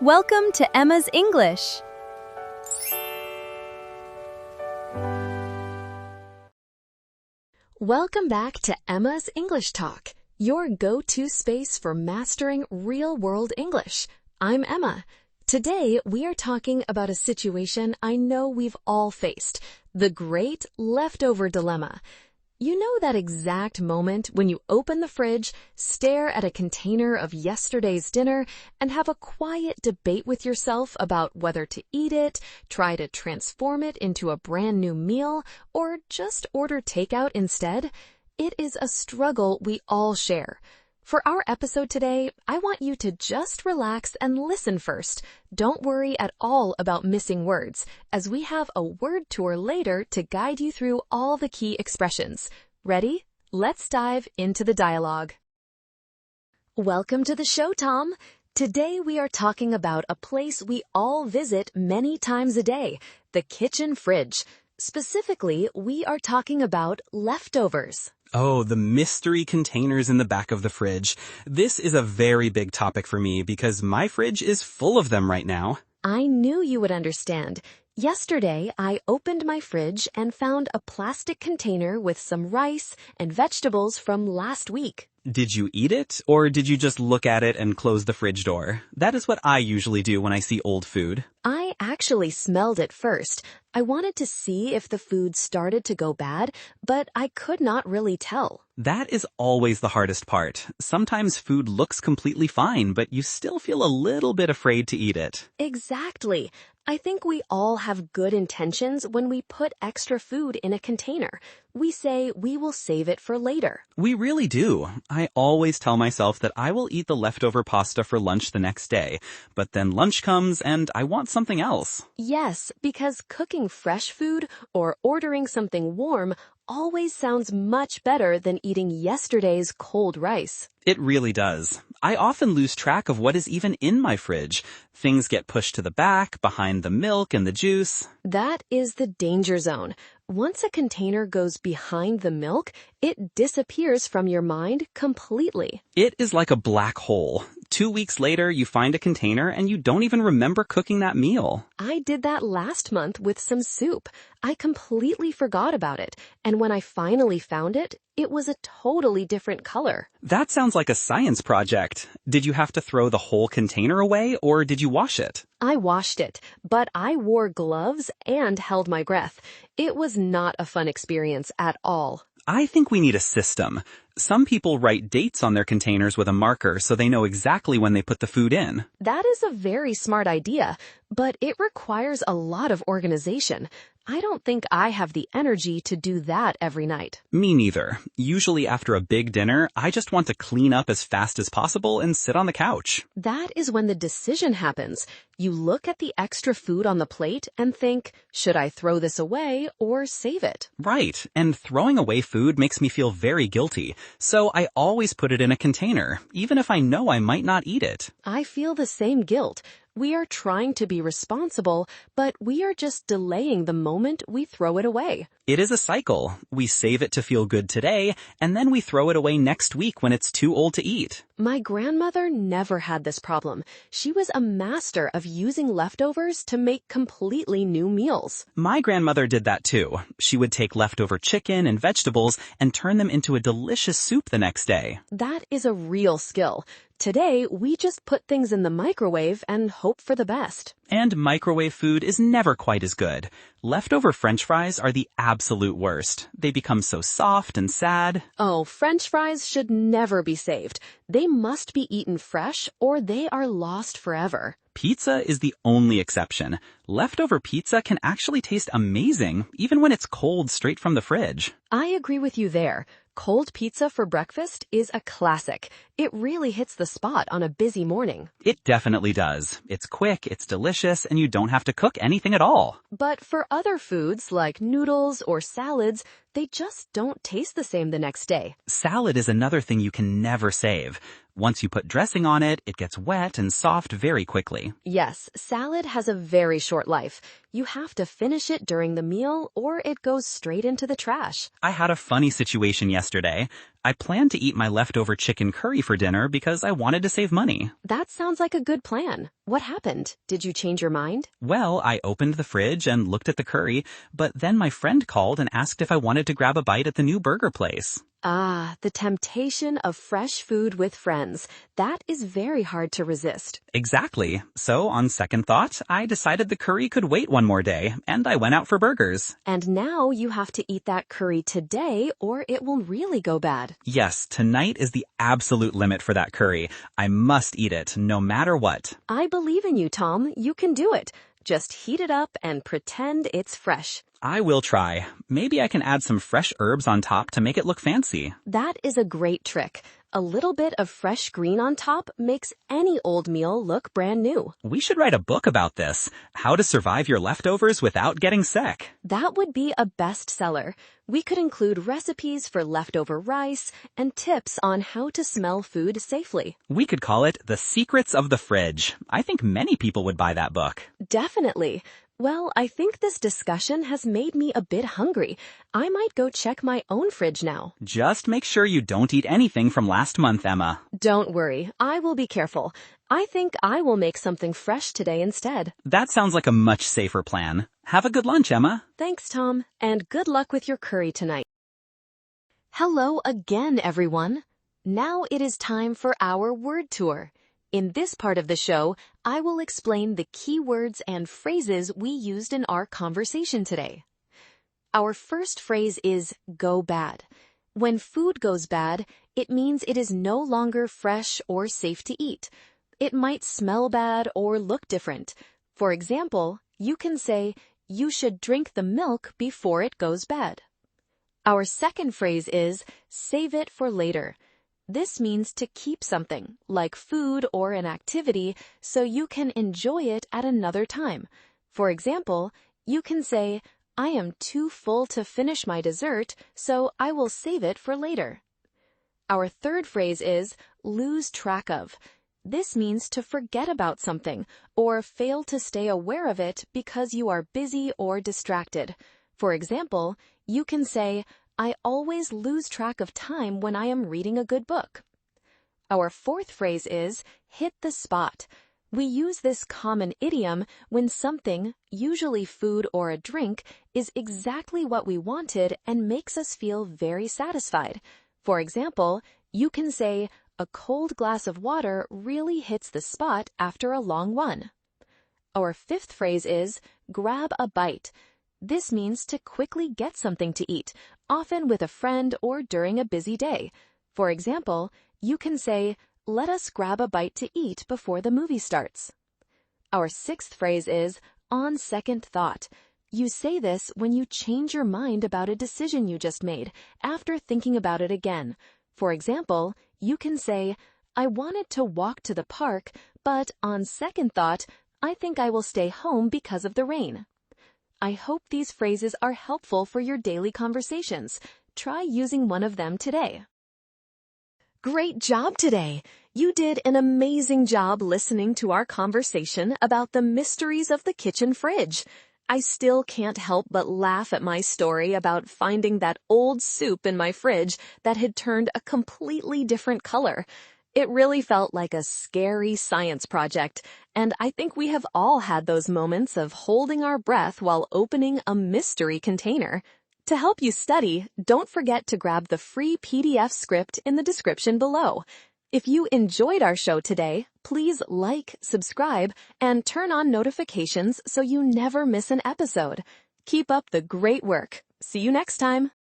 Welcome to Emma's English. Welcome back to Emma's English Talk, your go-to space for mastering real-world English. I'm Emma. Today, we are talking about a situation I know we've all faced, the great leftover dilemma. You know that exact moment when you open the fridge, stare at a container of yesterday's dinner, and have a quiet debate with yourself about whether to eat it, try to transform it into a brand new meal, or just order takeout instead? It is a struggle we all share. For our episode today, I want you to just relax and listen first. Don't worry at all about missing words, as we have a word tour later to guide you through all the key expressions. Ready? Let's dive into the dialogue. Welcome to the show, Tom. Today we are talking about a place we all visit many times a day, the kitchen fridge. Specifically, we are talking about leftovers. Oh, the mystery containers in the back of the fridge. This is a very big topic for me because my fridge is full of them right now. I knew you would understand. Yesterday, I opened my fridge and found a plastic container with some rice and vegetables from last week. Did you eat it, or did you just look at it and close the fridge door? That is what I usually do when I see old food. I actually smelled it first. I wanted to see if the food started to go bad, but I could not really tell. That is always the hardest part. Sometimes food looks completely fine, but you still feel a little bit afraid to eat it. Exactly. I think we all have good intentions when we put extra food in a container. We say we will save it for later. We really do. I always tell myself that I will eat the leftover pasta for lunch the next day, but then lunch comes and I want something else. Yes, because cooking fresh food or ordering something warm always sounds much better than eating yesterday's cold rice. It really does. I often lose track of what is even in my fridge. Things get pushed to the back, behind the milk and the juice. That is the danger zone. Once a container goes behind the milk, it disappears from your mind completely. It is like a black hole. 2 weeks later, you find a container and you don't even remember cooking that meal. I did that last month with some soup. I completely forgot about it, and when I finally found it, it was a totally different color. That sounds like a science project. Did you have to throw the whole container away, or did you wash it? I washed it, but I wore gloves and held my breath. It was not a fun experience at all. I think we need a system. Some people write dates on their containers with a marker so they know exactly when they put the food in. That is a very smart idea, but it requires a lot of organization. I don't think I have the energy to do that every night. Me neither. Usually after a big dinner, I just want to clean up as fast as possible and sit on the couch. That is when the decision happens. You look at the extra food on the plate and think, should I throw this away or save it? Right, and throwing away food makes me feel very guilty, so I always put it in a container, even if I know I might not eat it. I feel the same guilt. We are trying to be responsible, but we are just delaying the moment we throw it away. It is a cycle. We save it to feel good today, and then we throw it away next week when it's too old to eat. My grandmother never had this problem. She was a master of using leftovers to make completely new meals. My grandmother did that too. She would take leftover chicken and vegetables and turn them into a delicious soup the next day. That is a real skill. Today, we just put things in the microwave and hope for the best. And microwave food is never quite as good. Leftover French fries are the absolute worst. They become so soft and sad. Oh, French fries should never be saved. They must be eaten fresh or they are lost forever. Pizza is the only exception. Leftover pizza can actually taste amazing, even when it's cold straight from the fridge. I agree with you there. Cold pizza for breakfast is a classic. It really hits the spot on a busy morning. It definitely does. It's quick, it's delicious, and you don't have to cook anything at all. But for other foods like noodles or salads, they just don't taste the same the next day. Salad is another thing you can never save. Once you put dressing on it, it gets wet and soft very quickly. Yes, salad has a very short short life. You have to finish it during the meal or it goes straight into the trash. I had a funny situation yesterday. I planned to eat my leftover chicken curry for dinner because I wanted to save money. That sounds like a good plan. What happened? Did you change your mind? Well, I opened the fridge and looked at the curry, but then my friend called and asked if I wanted to grab a bite at the new burger place. Ah, the temptation of fresh food with friends. That is very hard to resist. Exactly. So, on second thought, I decided the curry could wait one more day, and I went out for burgers. And now you have to eat that curry today or it will really go bad. Yes, tonight is the absolute limit for that curry. I must eat it, no matter what. I believe in you, Tom. You can do it. Just heat it up and pretend it's fresh. I will try. Maybe I can add some fresh herbs on top to make it look fancy. That is a great trick. A little bit of fresh green on top makes any old meal look brand new. We should write a book about this. How to survive your leftovers without getting sick. That would be a bestseller. We could include recipes for leftover rice and tips on how to smell food safely. We could call it The Secrets of the Fridge. I think many people would buy that book. Definitely. Well, I think this discussion has made me a bit hungry. I might go check my own fridge now. Just make sure you don't eat anything from last month, Emma. Don't worry, I will be careful. I think I will make something fresh today instead. That sounds like a much safer plan. Have a good lunch, Emma. Thanks, Tom, and good luck with your curry tonight. Hello again, everyone. Now it is time for our word tour. In this part of the show, I will explain the key words and phrases we used in our conversation today. Our first phrase is go bad. When food goes bad, it means it is no longer fresh or safe to eat. It might smell bad or look different. For example, you can say, you should drink the milk before it goes bad. Our second phrase is save it for later. This means to keep something, like food or an activity, so you can enjoy it at another time. For example, you can say, I am too full to finish my dessert, so I will save it for later. Our third phrase is lose track of. This means to forget about something or fail to stay aware of it because you are busy or distracted. For example, you can say, I always lose track of time when I am reading a good book. Our fourth phrase is hit the spot. We use this common idiom when something, usually food or a drink, is exactly what we wanted and makes us feel very satisfied. For example, you can say, a cold glass of water really hits the spot after a long one. Our fifth phrase is grab a bite. This means to quickly get something to eat, often with a friend or during a busy day. For example, you can say, let us grab a bite to eat before the movie starts. Our sixth phrase is on second thought. You say this when you change your mind about a decision you just made after thinking about it again. For example, you can say, I wanted to walk to the park, but on second thought, I think I will stay home because of the rain. I hope these phrases are helpful for your daily conversations. Try using one of them today. Great job today! You did an amazing job listening to our conversation about the mysteries of the kitchen fridge. I still can't help but laugh at my story about finding that old soup in my fridge that had turned a completely different color. It really felt like a scary science project, and I think we have all had those moments of holding our breath while opening a mystery container. To help you study, don't forget to grab the free PDF script in the description below. If you enjoyed our show today, please like, subscribe, and turn on notifications so you never miss an episode. Keep up the great work. See you next time.